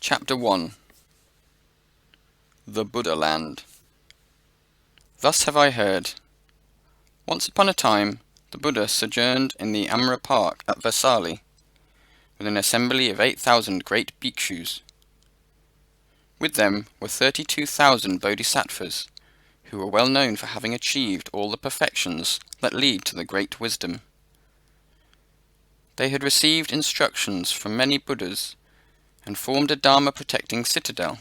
Chapter 1. The Buddha Land. Thus have I heard. Once upon a time, the Buddha sojourned in the Amra Park at Vesali, with an assembly of 8,000 great bhikshus. With them were 32,000 bodhisattvas, who were well known for having achieved all the perfections that lead to the great wisdom. They had received instructions from many Buddhas, and formed a Dharma-protecting citadel.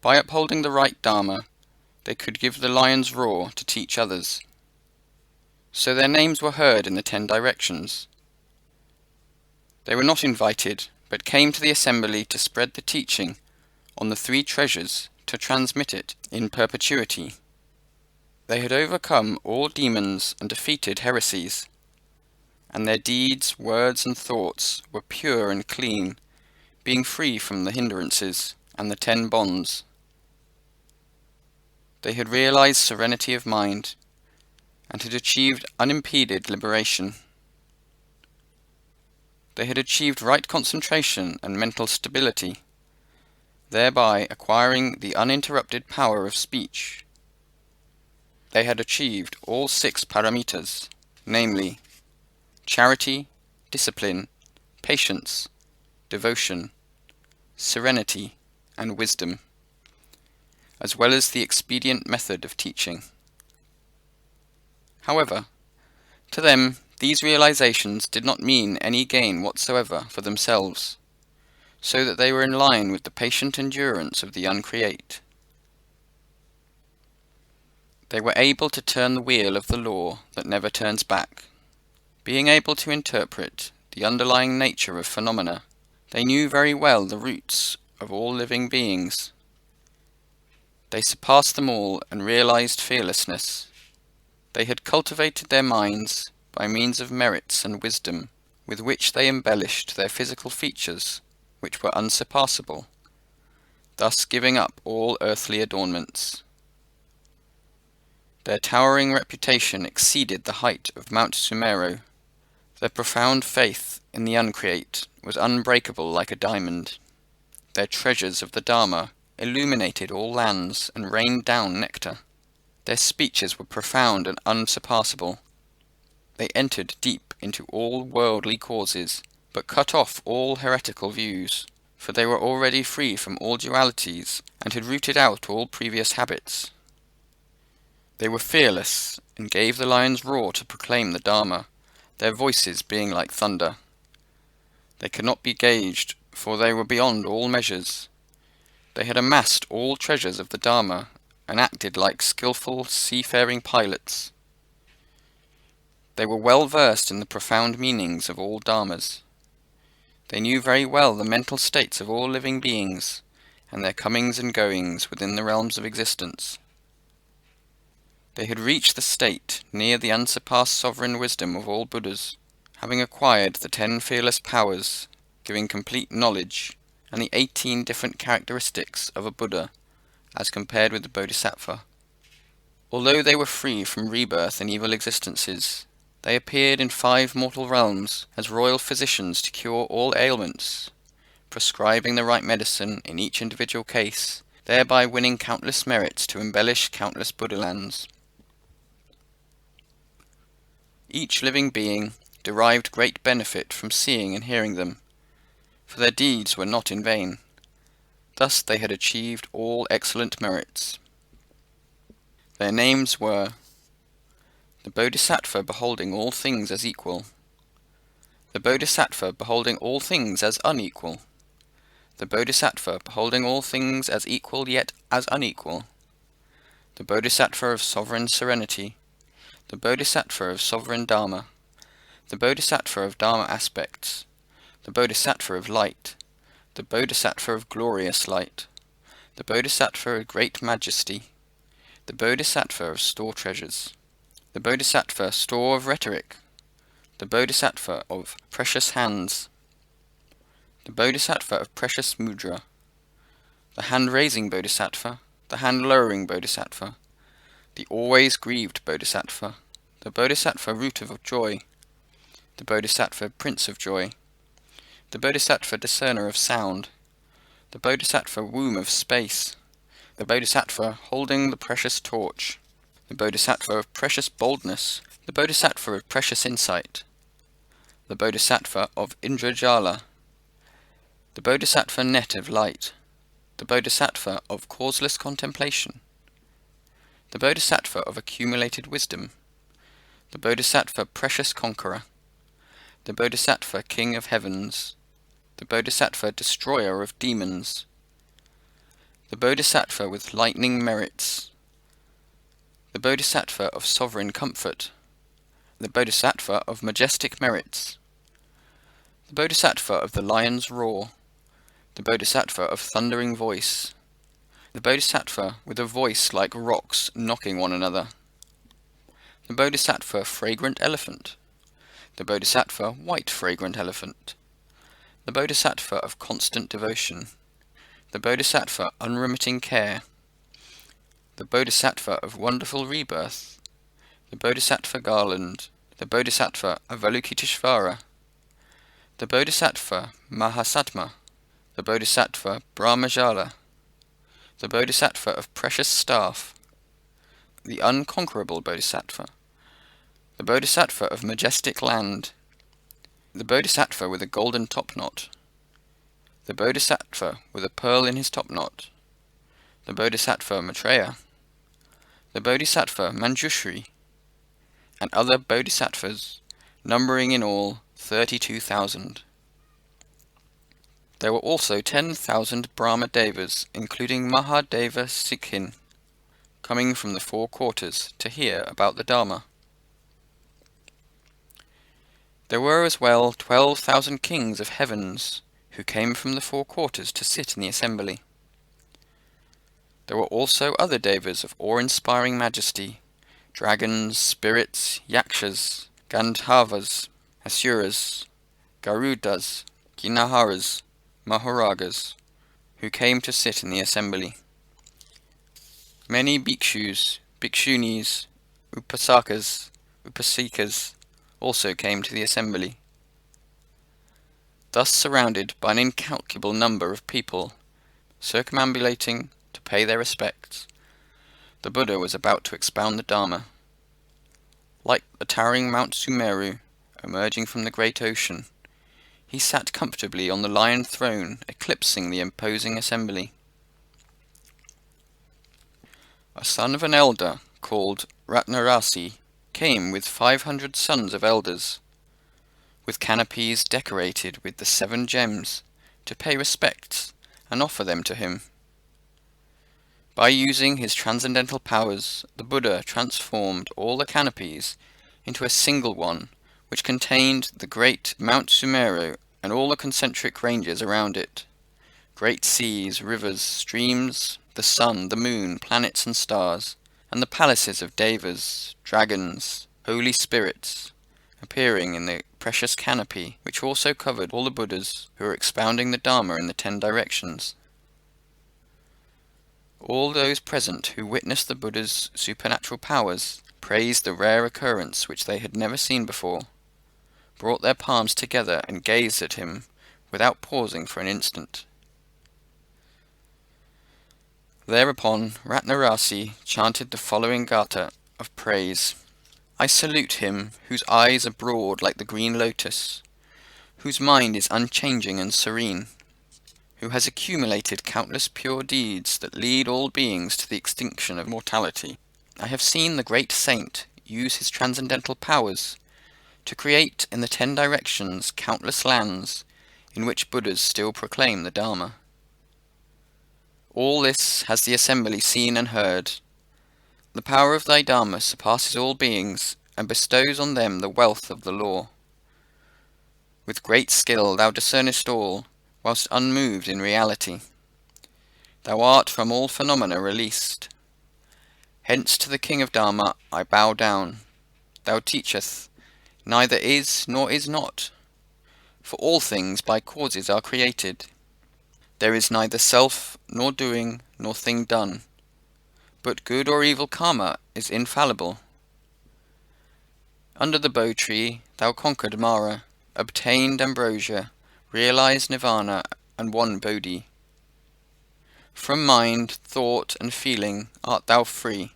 By upholding the right Dharma, they could give the lion's roar to teach others. So their names were heard in the 10 directions. They were not invited, but came to the assembly to spread the teaching on the 3 treasures, to transmit it in perpetuity. They had overcome all demons and defeated heresies, and their deeds, words, and thoughts were pure and clean, being free from the hindrances and the 10 bonds. They had realized serenity of mind, and had achieved unimpeded liberation. They had achieved right concentration and mental stability, thereby acquiring the uninterrupted power of speech. They had achieved all 6 paramitas, namely, charity, discipline, patience, devotion, serenity, and wisdom, as well as the expedient method of teaching. However, to them, these realizations did not mean any gain whatsoever for themselves, so that they were in line with the patient endurance of the uncreate. They were able to turn the wheel of the law that never turns back. Being able to interpret the underlying nature of phenomena, they knew very well the roots of all living beings. They surpassed them all and realized fearlessness. They had cultivated their minds by means of merits and wisdom, with which they embellished their physical features, which were unsurpassable, thus giving up all earthly adornments. Their towering reputation exceeded the height of Mount Sumeru. Their profound faith in the uncreate was unbreakable like a diamond. Their treasures of the Dharma illuminated all lands and rained down nectar. Their speeches were profound and unsurpassable. They entered deep into all worldly causes, but cut off all heretical views, for they were already free from all dualities and had rooted out all previous habits. They were fearless and gave the lion's roar to proclaim the Dharma, their voices being like thunder. They could not be gauged, for they were beyond all measures. They had amassed all treasures of the Dharma, and acted like skillful seafaring pilots. They were well versed in the profound meanings of all Dharmas. They knew very well the mental states of all living beings, and their comings and goings within the realms of existence. They had reached the state near the unsurpassed sovereign wisdom of all Buddhas, having acquired the 10 fearless powers, giving complete knowledge, and the 18 different characteristics of a Buddha, as compared with the Bodhisattva. Although they were free from rebirth in evil existences, they appeared in 5 mortal realms as royal physicians to cure all ailments, prescribing the right medicine in each individual case, thereby winning countless merits to embellish countless Buddha lands. Each living being derived great benefit from seeing and hearing them, for their deeds were not in vain. Thus they had achieved all excellent merits. Their names were the Bodhisattva beholding all things as equal, the Bodhisattva beholding all things as unequal, the Bodhisattva beholding all things as equal yet as unequal, the Bodhisattva of sovereign serenity, the Bodhisattva of sovereign Dharma, the Bodhisattva of Dharma aspects, the Bodhisattva of light, the Bodhisattva of glorious light, the Bodhisattva of great majesty, the Bodhisattva of store treasures, the Bodhisattva store of rhetoric, the Bodhisattva of precious hands, the Bodhisattva of precious mudra, the hand-raising Bodhisattva, the hand-lowering Bodhisattva, the always grieved Bodhisattva, the Bodhisattva root of joy, the Bodhisattva prince of joy, the Bodhisattva discerner of sound, the Bodhisattva womb of space, the Bodhisattva holding the precious torch, the Bodhisattva of precious boldness, the Bodhisattva of precious insight, the Bodhisattva of Indrajala, the Bodhisattva net of light, the Bodhisattva of causeless contemplation, the Bodhisattva of accumulated wisdom, the Bodhisattva precious conqueror, the Bodhisattva king of heavens, the Bodhisattva destroyer of demons, the Bodhisattva with lightning merits, the Bodhisattva of sovereign comfort, the Bodhisattva of majestic merits, the Bodhisattva of the lion's roar, the Bodhisattva of thundering voice, the Bodhisattva with a voice like rocks knocking one another, the Bodhisattva fragrant elephant, the Bodhisattva white fragrant elephant, the Bodhisattva of constant devotion, the Bodhisattva unremitting care, the Bodhisattva of wonderful rebirth, the Bodhisattva garland, the Bodhisattva Avalokiteshvara, the Bodhisattva Mahasattva, the Bodhisattva Brahmajala, the Bodhisattva of precious staff, the unconquerable Bodhisattva, the Bodhisattva of majestic land, the Bodhisattva with a golden topknot, the Bodhisattva with a pearl in his topknot, the Bodhisattva Maitreya, the Bodhisattva Manjushri, and other Bodhisattvas, numbering in all 32,000. There were also 10,000 Brahma Devas, including Mahadeva Sikhin, coming from the four quarters to hear about the Dharma. There were as well 12,000 kings of heavens, who came from the four quarters to sit in the assembly. There were also other devas of awe-inspiring majesty, dragons, spirits, yakshas, gandharvas, asuras, garudas, ginaharas, maharagas, who came to sit in the assembly. Many bhikshus, bhikshunis, upasakas, upasikas also came to the assembly. Thus surrounded by an incalculable number of people, circumambulating to pay their respects, the Buddha was about to expound the Dharma. Like the towering Mount Sumeru, emerging from the great ocean, he sat comfortably on the lion throne, eclipsing the imposing assembly. A son of an elder, called Ratna Rasi, came with 500 sons of elders, with canopies decorated with the 7 gems, to pay respects and offer them to him. By using his transcendental powers, the Buddha transformed all the canopies into a single one, which contained the great Mount Sumeru and all the concentric ranges around it, great seas, rivers, streams, the sun, the moon, planets and stars, and the palaces of devas, dragons, holy spirits, appearing in the precious canopy, which also covered all the Buddhas who were expounding the Dharma in the 10 directions. All those present who witnessed the Buddha's supernatural powers praised the rare occurrence which they had never seen before, brought their palms together and gazed at him without pausing for an instant. Thereupon Ratna Rasi chanted the following gatha of praise. I salute him whose eyes are broad like the green lotus, whose mind is unchanging and serene, who has accumulated countless pure deeds that lead all beings to the extinction of mortality. I have seen the great saint use his transcendental powers to create in the 10 directions countless lands in which Buddhas still proclaim the Dharma. All this has the assembly seen and heard. The power of thy Dharma surpasses all beings, and bestows on them the wealth of the law. With great skill thou discernest all, whilst unmoved in reality. Thou art from all phenomena released. Hence to the King of Dharma I bow down. Thou teachest, neither is nor is not, for all things by causes are created. There is neither self, nor doing, nor thing done, but good or evil karma is infallible. Under the Bo tree thou conquered Mara, obtained ambrosia, realized nirvana, and won Bodhi. From mind, thought, and feeling art thou free,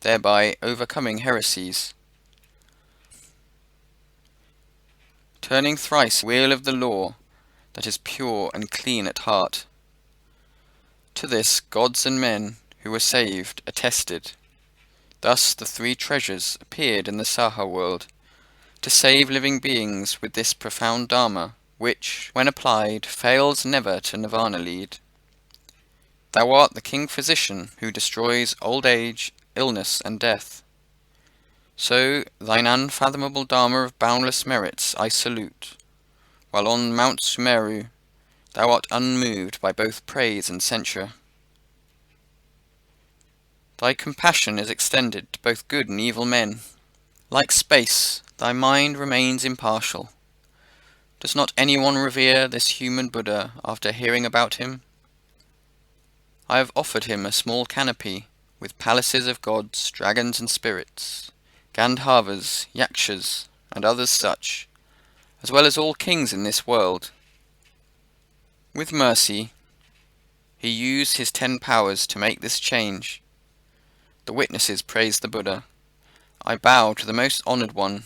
thereby overcoming heresies. Turning thrice wheel of the law, that is pure and clean at heart. To this gods and men, who were saved, attested. Thus the three treasures appeared in the Saha world, to save living beings with this profound Dharma, which, when applied, fails never to Nirvana lead. Thou art the King Physician, who destroys old age, illness, and death. So thine unfathomable Dharma of boundless merits I salute, while on Mount Sumeru thou art unmoved by both praise and censure. Thy compassion is extended to both good and evil men. Like space, thy mind remains impartial. Does not anyone revere this human Buddha after hearing about him? I have offered him a small canopy, with palaces of gods, dragons and spirits, Gandharvas, Yakshas, and others such, as well as all kings in this world. With mercy, he used his 10 powers to make this change. The witnesses praise the Buddha. I bow to the most honoured one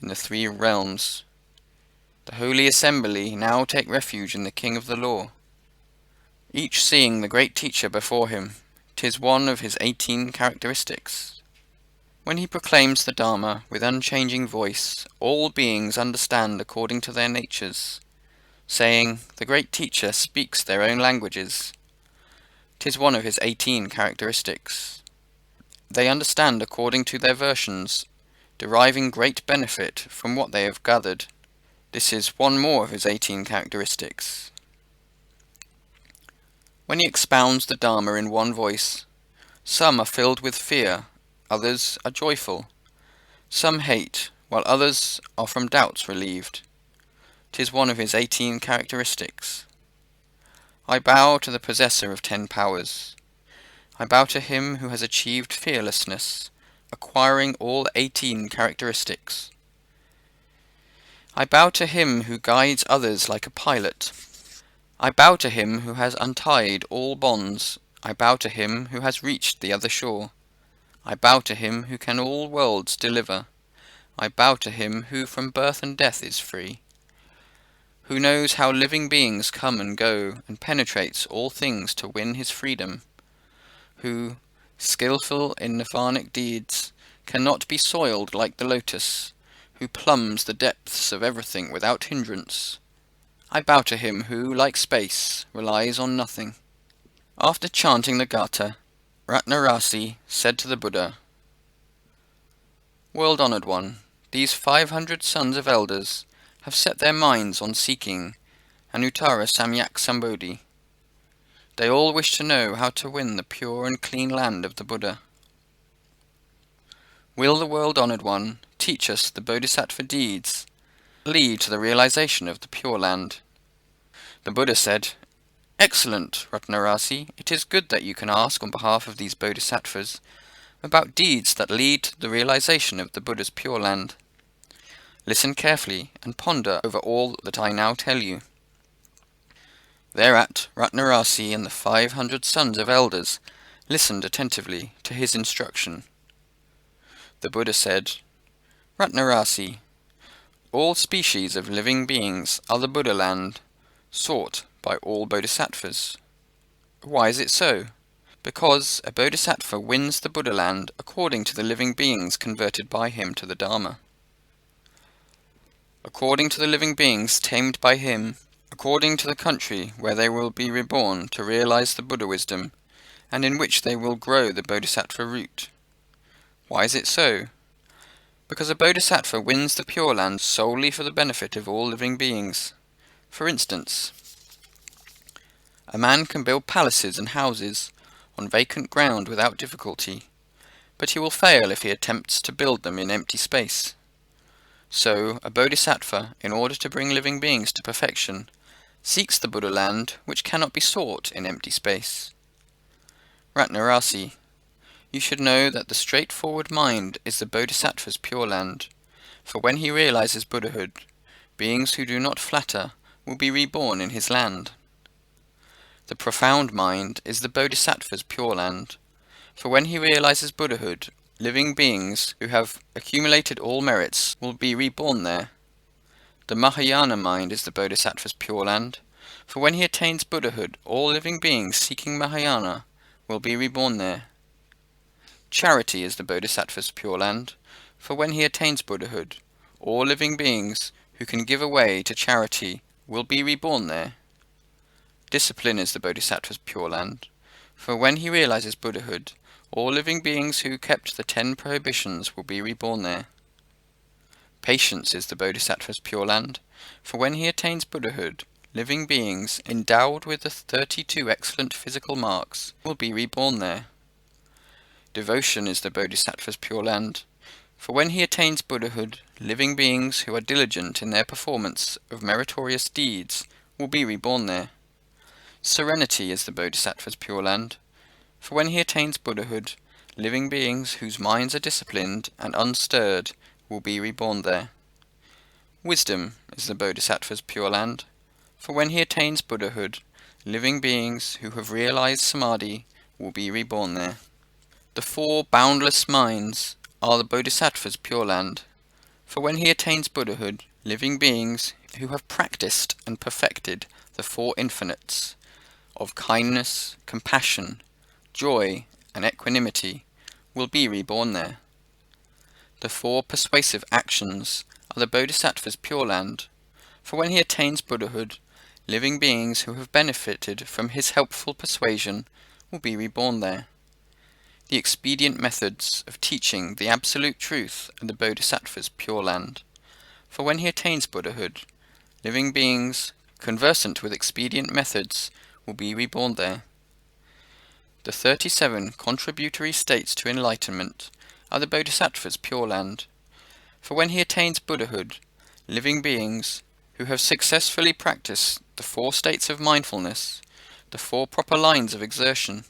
in the 3 realms. The holy assembly now take refuge in the King of the Law. Each seeing the great teacher before him, 'tis one of his 18 characteristics. When he proclaims the Dharma with unchanging voice, all beings understand according to their natures, saying, the great teacher speaks their own languages. 'Tis one of his 18 characteristics. They understand according to their versions, deriving great benefit from what they have gathered. This is one more of his 18 characteristics. When he expounds the Dharma in one voice, some are filled with fear, others are joyful. Some hate, while others are from doubts relieved. 'Tis one of his 18 characteristics. I bow to the possessor of 10 powers. I bow to him who has achieved fearlessness, acquiring all 18 characteristics. I bow to him who guides others like a pilot. I bow to him who has untied all bonds. I bow to him who has reached the other shore. I bow to him who can all worlds deliver. I bow to him who from birth and death is free, who knows how living beings come and go, and penetrates all things to win his freedom, who, skilful in nirvanic deeds, cannot be soiled like the lotus, who plumbs the depths of everything without hindrance. I bow to him who, like space, relies on nothing. After chanting the Gatha, Ratna Rasi said to the Buddha, World-honoured one, these 500 sons of elders have set their minds on seeking Anuttara Samyak Sambodhi. They all wish to know how to win the pure and clean land of the Buddha. Will the world-honoured one teach us the bodhisattva deeds that lead to the realization of the Pure Land? The Buddha said, Excellent, Ratna Rasi, it is good that you can ask on behalf of these bodhisattvas about deeds that lead to the realization of the Buddha's Pure Land. Listen carefully and ponder over all that I now tell you. Thereat, Ratna Rasi and the 500 sons of elders listened attentively to his instruction. The Buddha said, Ratna Rasi, all species of living beings are the Buddha land, sought by all bodhisattvas. Why is it so? Because a bodhisattva wins the Buddha land according to the living beings converted by him to the Dharma. According to the living beings tamed by him, according to the country where they will be reborn to realize the Buddha wisdom, and in which they will grow the bodhisattva root. Why is it so? Because a bodhisattva wins the Pure Land solely for the benefit of all living beings. For instance, a man can build palaces and houses on vacant ground without difficulty, but he will fail if he attempts to build them in empty space. So, a bodhisattva, in order to bring living beings to perfection, seeks the Buddha land which cannot be sought in empty space. Ratna Rasi, you should know that the straightforward mind is the bodhisattva's Pure Land, for when he realizes Buddhahood, beings who do not flatter will be reborn in his land. The profound mind is the Bodhisattva's Pure Land, for when he realizes Buddhahood, living beings who have accumulated all merits will be reborn there. The Mahayana mind is the Bodhisattva's Pure Land, for when he attains Buddhahood, all living beings seeking Mahayana will be reborn there. Charity is the Bodhisattva's Pure Land, for when he attains Buddhahood, all living beings who can give away to charity will be reborn there. Discipline is the Bodhisattva's Pure Land, for when he realizes Buddhahood, all living beings who kept the 10 prohibitions will be reborn there. Patience is the Bodhisattva's Pure Land, for when he attains Buddhahood, living beings endowed with the 32 excellent physical marks will be reborn there. Devotion is the Bodhisattva's Pure Land, for when he attains Buddhahood, living beings who are diligent in their performance of meritorious deeds will be reborn there. Serenity is the Bodhisattva's Pure Land, for when he attains Buddhahood, living beings whose minds are disciplined and unstirred will be reborn there. Wisdom is the Bodhisattva's Pure Land, for when he attains Buddhahood, living beings who have realized Samadhi will be reborn there. The 4 boundless minds are the Bodhisattva's Pure Land, for when he attains Buddhahood, living beings who have practiced and perfected the 4 infinites of kindness, compassion, joy, and equanimity will be reborn there. The 4 persuasive actions are the Bodhisattva's Pure Land, for when he attains Buddhahood, living beings who have benefited from his helpful persuasion will be reborn there. The expedient methods of teaching the absolute truth are the Bodhisattva's Pure Land, for when he attains Buddhahood, living beings conversant with expedient methods will be reborn there. The 37 contributory states to enlightenment are the Bodhisattva's Pure Land, for when he attains Buddhahood, living beings who have successfully practiced the 4 states of mindfulness, the 4 proper lines of exertion,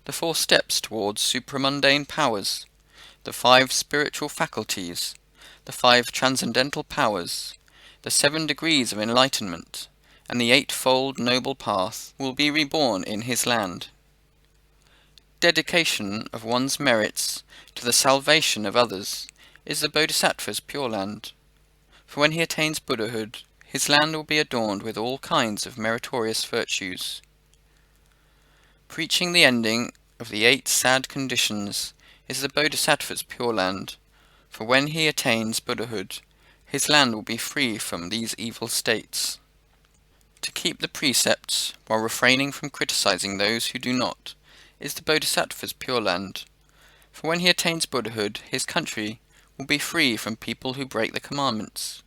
the 4 steps towards supramundane powers, the 5 spiritual faculties, the 5 transcendental powers, the 7 degrees of enlightenment, and the 8-fold noble path will be reborn in his land. Dedication of one's merits to the salvation of others is the Bodhisattva's Pure Land, for when he attains Buddhahood, his land will be adorned with all kinds of meritorious virtues. Preaching the ending of the 8 sad conditions is the Bodhisattva's Pure Land, for when he attains Buddhahood, his land will be free from these evil states. To keep the precepts while refraining from criticizing those who do not is the Bodhisattva's Pure Land, for when he attains Buddhahood, his country will be free from people who break the commandments.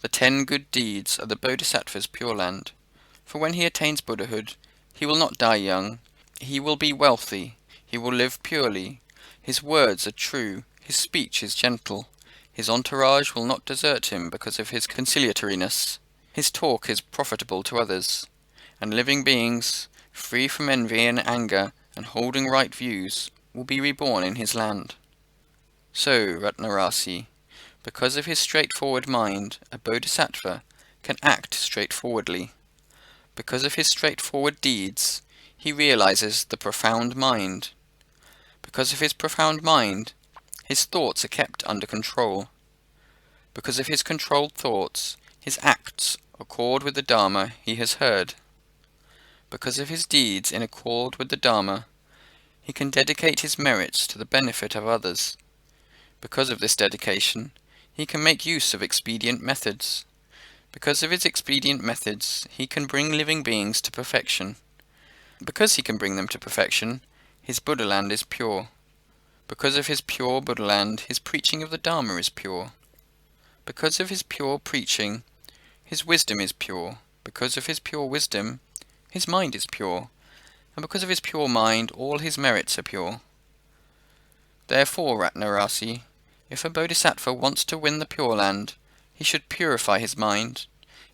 The 10 good deeds are the Bodhisattva's Pure Land, for when he attains Buddhahood, he will not die young, he will be wealthy, he will live purely, his words are true, his speech is gentle, his entourage will not desert him because of his conciliatoriness, his talk is profitable to others, and living beings, free from envy and anger and holding right views, will be reborn in his land. So, Ratna Rasi, because of his straightforward mind, a bodhisattva can act straightforwardly. Because of his straightforward deeds, he realizes the profound mind. Because of his profound mind, his thoughts are kept under control. Because of his controlled thoughts, his acts accord with the Dharma he has heard. Because of his deeds in accord with the Dharma, he can dedicate his merits to the benefit of others. Because of this dedication, he can make use of expedient methods. Because of his expedient methods, he can bring living beings to perfection. Because he can bring them to perfection, his Buddha land is pure. Because of his pure Buddha land, his preaching of the Dharma is pure. Because of his pure preaching, his wisdom is pure. Because of his pure wisdom, his mind is pure. And because of his pure mind, all his merits are pure. Therefore, Ratna Rasi, if a bodhisattva wants to win the Pure Land, he should purify his mind,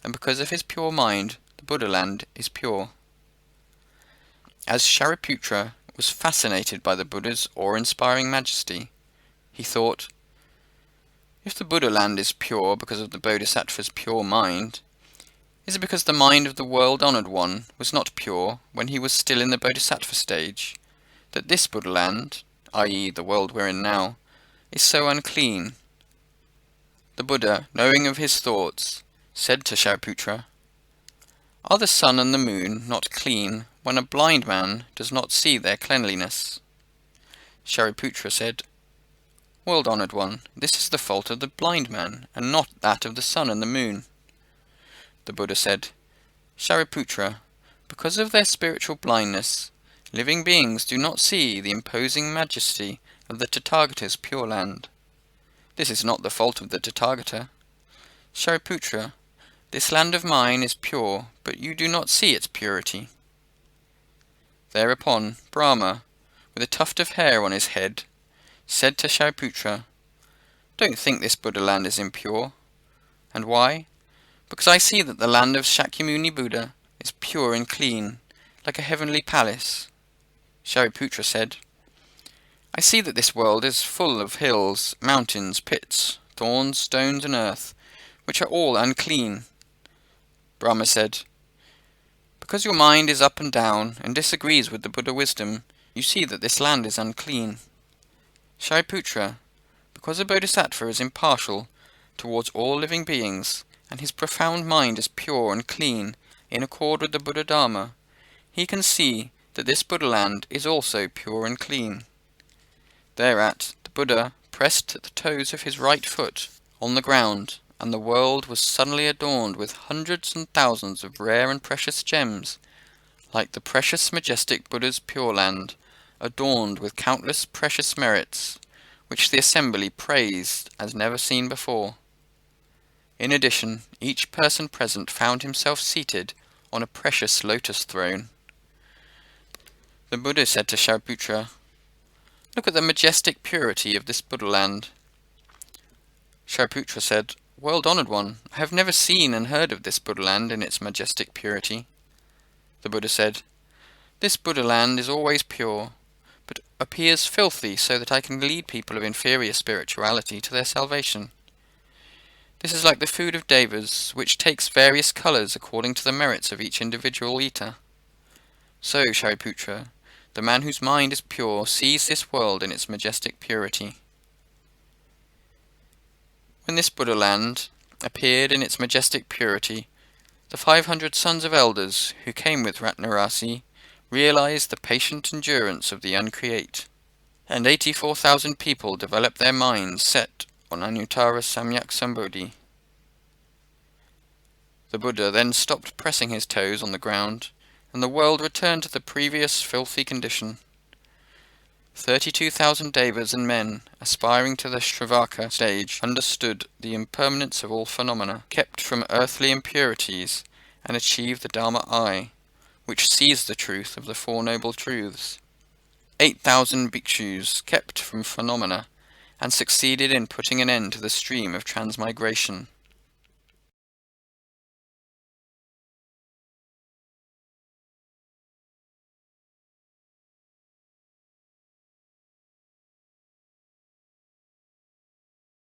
and because of his pure mind, the Buddha land is pure. As Shariputra was fascinated by the Buddha's awe-inspiring majesty, he thought, if the Buddha land is pure because of the bodhisattva's pure mind, Is it because the mind of the world-honoured one was not pure when he was still in the bodhisattva stage, that this Buddha-land, i.e. the world we're in now, is so unclean? The Buddha, knowing of his thoughts, said to Shariputra, "Are the sun and the moon not clean when a blind man does not see their cleanliness?" Shariputra said, "World-honoured one, this is the fault of the blind man, and not that of the sun and the moon." The Buddha said, "Shariputra, because of their spiritual blindness, living beings do not see the imposing majesty of the Tathagata's Pure Land. This is not the fault of the Tathagata. Shariputra, this land of mine is pure, but you do not see its purity." Thereupon Brahma, with a tuft of hair on his head, said to Shariputra, "Don't think this Buddha land is impure. And why? Because I see that the land of Shakyamuni Buddha is pure and clean, like a heavenly palace." Shariputra said, "I see that this world is full of hills, mountains, pits, thorns, stones, and earth, which are all unclean." Brahma said, "Because your mind is up and down, and disagrees with the Buddha wisdom, you see that this land is unclean. Shariputra, because a bodhisattva is impartial towards all living beings, and his profound mind is pure and clean in accord with the Buddha Dharma, he can see that this Buddha land is also pure and clean." Thereat the Buddha pressed the toes of his right foot on the ground, and the world was suddenly adorned with hundreds and thousands of rare and precious gems, like the precious majestic Buddha's Pure Land, adorned with countless precious merits, which the assembly praised as never seen before. In addition, each person present found himself seated on a precious lotus throne. The Buddha said to Shariputra, "Look at the majestic purity of this Buddha land." Shariputra said, "World-honoured one, I have never seen and heard of this Buddha land in its majestic purity." The Buddha said, "This Buddha land is always pure, but appears filthy so that I can lead people of inferior spirituality to their salvation. This is like the food of devas, which takes various colours according to the merits of each individual eater. So, Shariputra, the man whose mind is pure sees this world in its majestic purity." When this Buddha land appeared in its majestic purity, the 500 sons of elders who came with Ratna Rasi realized the patient endurance of the uncreate, and 84,000 people developed their minds set on Anuttara Samyak Sambodhi. The Buddha then stopped pressing his toes on the ground, and the world returned to the previous filthy condition. 32,000 devas and men aspiring to the Shravaka stage understood the impermanence of all phenomena, kept from earthly impurities, and achieved the Dharma eye, which sees the truth of the Four Noble Truths. 8,000 bhikshus kept from phenomena, and succeeded in putting an end to the stream of transmigration.